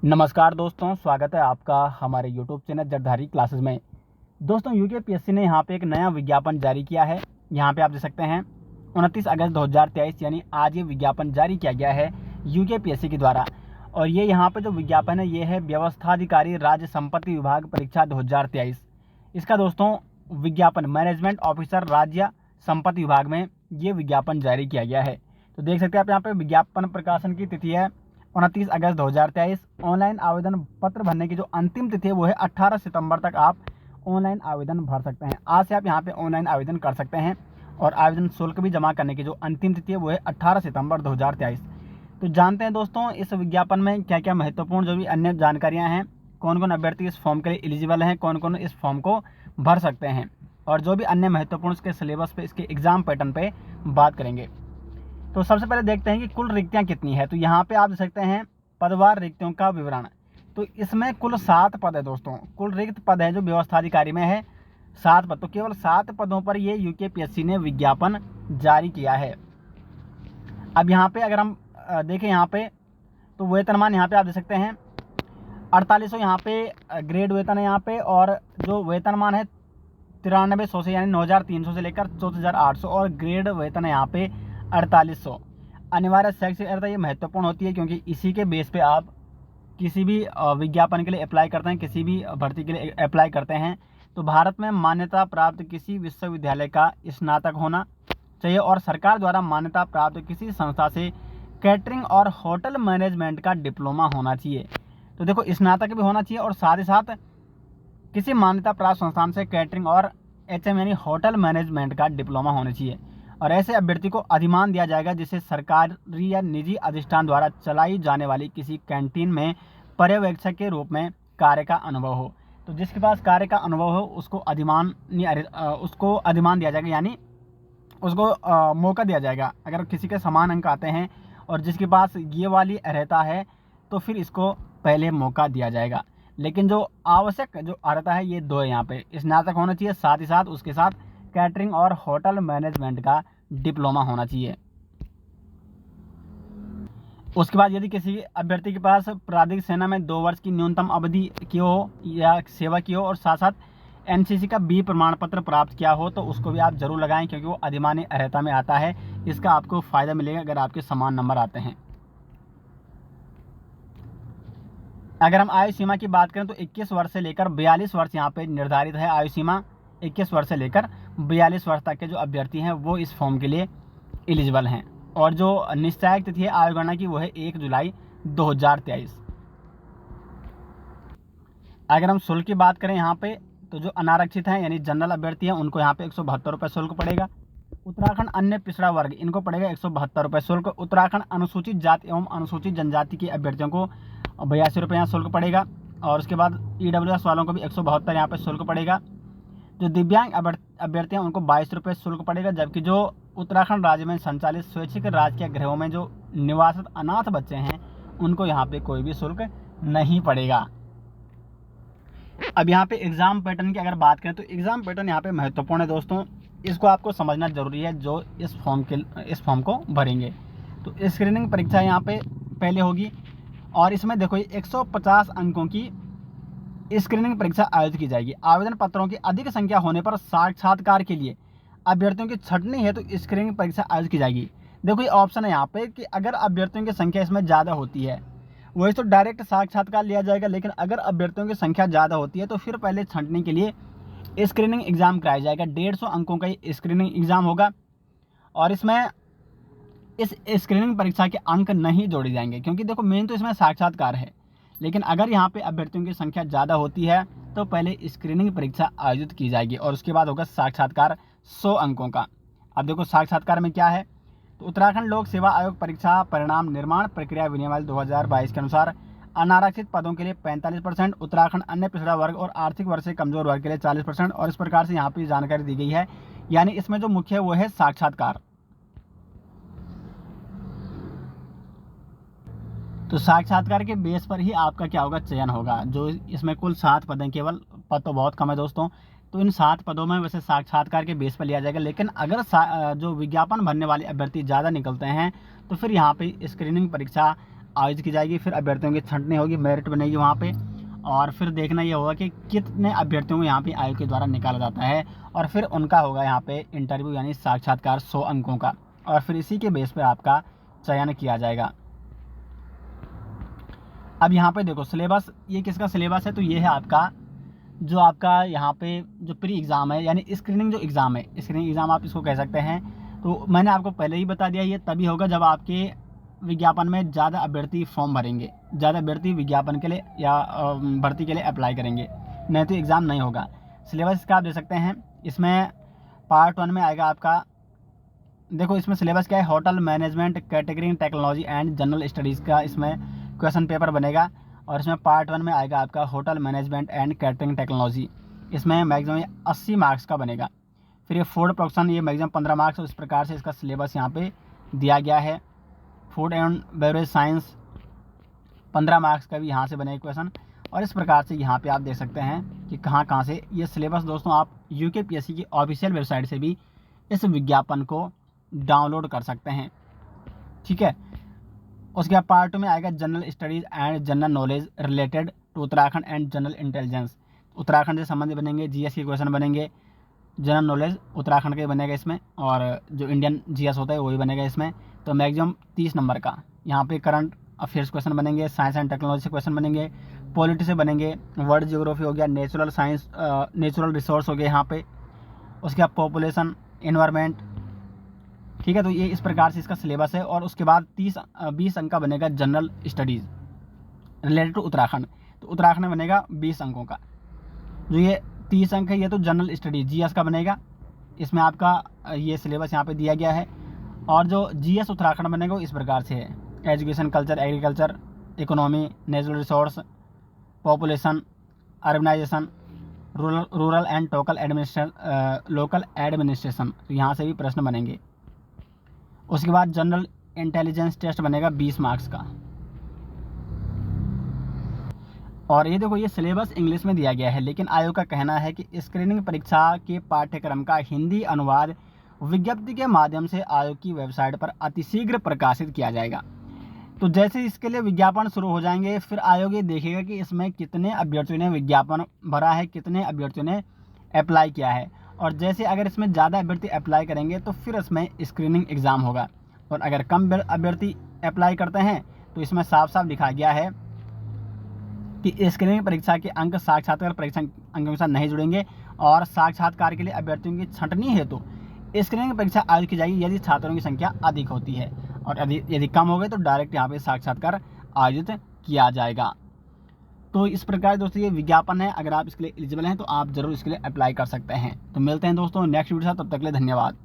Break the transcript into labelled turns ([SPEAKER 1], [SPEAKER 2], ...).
[SPEAKER 1] नमस्कार दोस्तों, स्वागत है आपका हमारे YouTube चैनल जटधारी क्लासेस में। दोस्तों यूकेपीएससी ने यहाँ पे एक नया विज्ञापन जारी किया है। यहाँ पे आप देख सकते हैं 29 अगस्त 2023 यानी आज ये विज्ञापन जारी किया गया है यूकेपीएससी के द्वारा। और ये यहाँ पे जो विज्ञापन है ये है व्यवस्थाधिकारी राज्य संपत्ति विभाग परीक्षा 2023। इसका दोस्तों विज्ञापन मैनेजमेंट ऑफिसर राज्य संपत्ति विभाग में ये विज्ञापन जारी किया गया है। तो देख सकते हैं आप यहाँ पे विज्ञापन प्रकाशन की तिथि है 29 अगस्त 2023। ऑनलाइन आवेदन पत्र भरने की जो अंतिम तिथि है वो है 18 सितंबर तक आप ऑनलाइन आवेदन भर सकते हैं। आज से आप यहाँ पे ऑनलाइन आवेदन कर सकते हैं और आवेदन शुल्क भी जमा करने की जो अंतिम तिथि है वो है 18 सितंबर 2023। तो जानते हैं दोस्तों इस विज्ञापन में क्या क्या महत्वपूर्ण जो भी अन्य जानकारियाँ हैं, कौन कौन अभ्यर्थी इस फॉर्म के लिए एलिजिबल हैं, कौन कौन इस फॉर्म को भर सकते हैं, और जो भी अन्य महत्वपूर्ण इसके सिलेबस पे, इसके एग्जाम पैटर्न पे बात करेंगे। तो सबसे पहले देखते हैं कि कुल रिक्तियाँ कितनी है। तो यहाँ पे आप देख सकते हैं पदवार रिक्तियों का विवरण। तो इसमें कुल 7 पद है दोस्तों, कुल रिक्त पद है जो व्यवस्थाधिकारी में है 7 पद। तो केवल 7 पदों पर ये यूकेपीएससी ने विज्ञापन जारी किया है। अब यहाँ पे अगर हम देखें यहाँ पे तो वेतनमान यहाँ पे आप देख सकते हैं 4800 यहाँ पे ग्रेड वेतन है यहाँ पे, और जो वेतनमान है 9300 से यानी 9300 से लेकर 4800, और ग्रेड वेतन है यहाँ पे 4800। अनिवार्य शैक्षिक अर्हता ये महत्वपूर्ण होती है क्योंकि इसी के बेस पे आप किसी भी विज्ञापन के लिए अप्लाई करते हैं, किसी भी भर्ती के लिए अप्लाई करते हैं। तो भारत में मान्यता प्राप्त किसी विश्वविद्यालय का स्नातक होना चाहिए और सरकार द्वारा मान्यता प्राप्त किसी संस्था से कैटरिंग और होटल मैनेजमेंट का डिप्लोमा होना चाहिए। तो देखो स्नातक भी होना चाहिए और साथ ही साथ किसी मान्यता प्राप्त संस्थान से कैटरिंग और HM यानी होटल मैनेजमेंट का डिप्लोमा होना चाहिए। और ऐसे अभ्यर्थी को अधिमान दिया जाएगा जिसे सरकारी या निजी अधिष्ठान द्वारा चलाई जाने वाली किसी कैंटीन में पर्यवेक्षक के रूप में कार्य का अनुभव हो। तो जिसके पास कार्य का अनुभव हो उसको अधिमान दिया जाएगा, यानी उसको मौका दिया जाएगा। अगर किसी के समान अंक आते हैं और जिसके पास ये वाली अर्हता है तो फिर इसको पहले मौका दिया जाएगा। लेकिन जो आवश्यक जो अर्हता है ये 2 है, यहाँ पे स्नातक होना चाहिए, साथ ही साथ उसके साथ कैटरिंग और होटल मैनेजमेंट का डिप्लोमा होना चाहिए। उसके बाद यदि किसी अभ्यर्थी के पास प्रादेशिक सेना में 2 वर्ष की न्यूनतम अवधि की हो या सेवा की हो और साथ साथ NCC का B प्रमाण पत्र प्राप्त किया हो तो उसको भी आप जरूर लगाएं क्योंकि वो अधिमान्य अर्हता में आता है। इसका आपको फ़ायदा मिलेगा अगर आपके समान नंबर आते हैं। अगर हम आयु सीमा की बात करें तो 21 वर्ष से लेकर 42 वर्ष यहाँ पे निर्धारित है। आयु सीमा 21 वर्ष से लेकर 42 वर्ष तक के जो अभ्यर्थी हैं वो इस फॉर्म के लिए एलिजिबल हैं। और जो निश्चायक तिथि है आयु गणना की वो है 1 जुलाई 2023। अगर हम शुल्क की बात करें यहाँ पे तो जो अनारक्षित हैं यानी जनरल अभ्यर्थी हैं उनको यहाँ पे 172 रुपये शुल्क पड़ेगा। उत्तराखंड अन्य पिछड़ा वर्ग इनको पड़ेगा 172 रुपये शुल्क। उत्तराखंड अनुसूचित जाति एवं अनुसूचित जनजाति के अभ्यर्थियों को 82 रुपये यहाँ शुल्क पड़ेगा। और उसके बाद EWS वालों को भी 172 यहाँ पे शुल्क पड़ेगा। जो दिव्यांग अभ्यर्थी हैं उनको 22 रुपये शुल्क पड़ेगा। जबकि जो उत्तराखंड राज्य में संचालित स्वैच्छिक राजकीय गृहों में जो निवासित अनाथ बच्चे हैं उनको यहाँ पे कोई भी शुल्क नहीं पड़ेगा। अब यहाँ पे एग्ज़ाम पैटर्न की अगर बात करें तो एग्ज़ाम पैटर्न यहाँ पे महत्वपूर्ण है दोस्तों, इसको आपको समझना जरूरी है जो इस फॉर्म को भरेंगे। तो स्क्रीनिंग परीक्षा यहाँ पे पहले होगी और इसमें देखो 150 अंकों की स्क्रीनिंग परीक्षा आयोजित की जाएगी। आवेदन पत्रों की अधिक संख्या होने पर साक्षात्कार के लिए अभ्यर्थियों की छंटनी है तो स्क्रीनिंग परीक्षा आयोजित की जाएगी। देखो ये ऑप्शन है यहाँ पे कि अगर अभ्यर्थियों की संख्या इसमें ज़्यादा होती है वही तो डायरेक्ट साक्षात्कार लिया जाएगा, लेकिन अगर अभ्यर्थियों की संख्या ज़्यादा होती है तो फिर पहले छंटनी के लिए स्क्रीनिंग एग्ज़ाम कराया जाएगा। 150 अंकों का ये स्क्रीनिंग एग्ज़ाम होगा और इसमें इस स्क्रीनिंग परीक्षा के अंक नहीं जोड़े जाएंगे क्योंकि देखो मेन तो इसमें साक्षात्कार है। लेकिन अगर यहाँ पे अभ्यर्थियों की संख्या ज़्यादा होती है तो पहले स्क्रीनिंग परीक्षा आयोजित की जाएगी और उसके बाद होगा साक्षात्कार 100 अंकों का। अब देखो साक्षात्कार में क्या है, तो उत्तराखंड लोक सेवा आयोग परीक्षा परिणाम निर्माण प्रक्रिया विनियमावली 2022 के अनुसार अनारक्षित पदों के लिए 45%, उत्तराखंड अन्य पिछड़ा वर्ग और आर्थिक वर्ग से कमजोर वर्ग के लिए 40%। और इस प्रकार से यहाँ पे जानकारी दी गई है, यानी इसमें जो मुख्य है वो है साक्षात्कार। तो साक्षात्कार के बेस पर ही आपका क्या होगा, चयन होगा। जो इसमें कुल 7 पद हैं, केवल पद तो बहुत कम है दोस्तों, तो इन 7 पदों में वैसे साक्षात्कार के बेस पर लिया जाएगा। लेकिन अगर जो विज्ञापन भरने वाले अभ्यर्थी ज़्यादा निकलते हैं तो फिर यहाँ पे स्क्रीनिंग परीक्षा आयोजित की जाएगी। फिर अभ्यर्थियों की छंटनी होगी, मेरिट बनेगी वहाँ पे, और फिर देखना ये होगा कि कितने अभ्यर्थियों को यहाँ पे आयोग के द्वारा निकाला जाता है, और फिर उनका होगा यहाँ पे इंटरव्यू यानी साक्षात्कार 100 अंकों का, और फिर इसी के बेस पर आपका चयन किया जाएगा। अब यहाँ पे देखो सिलेबस, ये किसका सिलेबस है, तो ये है आपका जो आपका यहाँ पे जो प्री एग्ज़ाम है, यानी स्क्रीनिंग जो एग्ज़ाम है, स्क्रीनिंग एग्ज़ाम आप इसको कह सकते हैं। तो मैंने आपको पहले ही बता दिया, ये तभी होगा जब आपके विज्ञापन में ज़्यादा अभ्यर्थी फॉर्म भरेंगे, ज़्यादा अभ्यर्थी विज्ञापन के लिए या भर्ती के लिए अप्लाई करेंगे, नहीं तो एग्ज़ाम नहीं होगा। सिलेबस इसका आप दे सकते हैं। इसमें पार्ट 1 में आएगा आपका, देखो इसमें सिलेबस क्या है, hotel management, catering technology and general studies का इसमें क्वेश्चन पेपर बनेगा। और इसमें पार्ट 1 में आएगा आपका hotel management and catering technology, इसमें मैक्सिमम 80 मार्क्स का बनेगा। फिर ये फूड प्रोडक्शन, ये मैक्सिमम 15 मार्क्स, इस प्रकार से इसका सिलेबस यहाँ पे दिया गया है। Food and beverage science 15 marks का भी यहाँ से बनेगा क्वेश्चन। और इस प्रकार से यहाँ पे आप देख सकते हैं कि कहाँ से ये सिलेबस, दोस्तों आप यूकेपीएससी की ऑफिशियल वेबसाइट से भी इस विज्ञापन को डाउनलोड कर सकते हैं, ठीक है। उसके बाद पार्ट 2 में आएगा general studies and general knowledge related to Uttarakhand and general intelligence, Uttarakhand से संबंधित बनेंगे, जीएस के क्वेश्चन बनेंगे, जनरल नॉलेज उत्तराखंड के बनेगा इसमें, और जो इंडियन जीएस होता है वही बनेगा इसमें। तो मैक्सिमम 30 नंबर का यहाँ पे करंट अफेयर्स क्वेश्चन बनेंगे, साइंस एंड टेक्नोलॉजी से क्वेश्चन बनेंगे, पॉलिटी से बनेंगे, वर्ल्ड जियोग्राफी हो गया, नेचुरल साइंस, नेचुरल रिसोर्स हो गया यहाँ पे, उसके बाद पॉपुलेशन, एनवायरनमेंट, ठीक है। तो ये इस प्रकार से इसका सिलेबस है। और उसके बाद 20 अंक का बनेगा general studies related to Uttarakhand, तो उत्तराखंड में बनेगा 20 अंकों का। जो ये 30 अंक है ये तो जनरल स्टडीज जीएस का बनेगा, इसमें आपका ये सिलेबस यहाँ पे दिया गया है। और जो जीएस उत्तराखंड बनेगा वो इस प्रकार से है, education, culture, agriculture, economy, natural resource, population, urbanisation, rural and local administration, तो यहाँ से भी प्रश्न बनेंगे। उसके बाद जनरल इंटेलिजेंस टेस्ट बनेगा 20 मार्क्स का। और ये देखो ये सिलेबस इंग्लिश में दिया गया है, लेकिन आयोग का कहना है कि स्क्रीनिंग परीक्षा के पाठ्यक्रम का हिंदी अनुवाद विज्ञप्ति के माध्यम से आयोग की वेबसाइट पर अतिशीघ्र प्रकाशित किया जाएगा। तो जैसे इसके लिए विज्ञापन शुरू हो जाएंगे, फिर आयोग ये देखेगा कि इसमें कितने अभ्यर्थियों ने विज्ञापन भरा है, कितने अभ्यर्थियों ने अप्लाई किया है। और जैसे अगर इसमें ज़्यादा अभ्यर्थी अप्लाई करेंगे तो फिर इसमें स्क्रीनिंग एग्ज़ाम होगा, और अगर कम अभ्यर्थी अप्लाई करते हैं तो इसमें साफ साफ लिखा गया है कि स्क्रीनिंग परीक्षा के अंक साक्षात्कार परीक्षा अंकों के साथ नहीं जुड़ेंगे, और साक्षात्कार के लिए अभ्यर्थियों की छंटनी हेतु स्क्रीनिंग परीक्षा आयोजित की जाएगी यदि छात्रों की संख्या अधिक होती है, और यदि कम हो गए तो डायरेक्ट यहाँ पे साक्षात्कार आयोजित किया जाएगा। तो इस प्रकार दोस्तों ये विज्ञापन है, अगर आप इसके लिए एलिजिबल हैं तो आप जरूर इसके लिए अप्लाई कर सकते हैं। तो मिलते हैं दोस्तों नेक्स्ट वीडियो के साथ, तब तक के लिए धन्यवाद।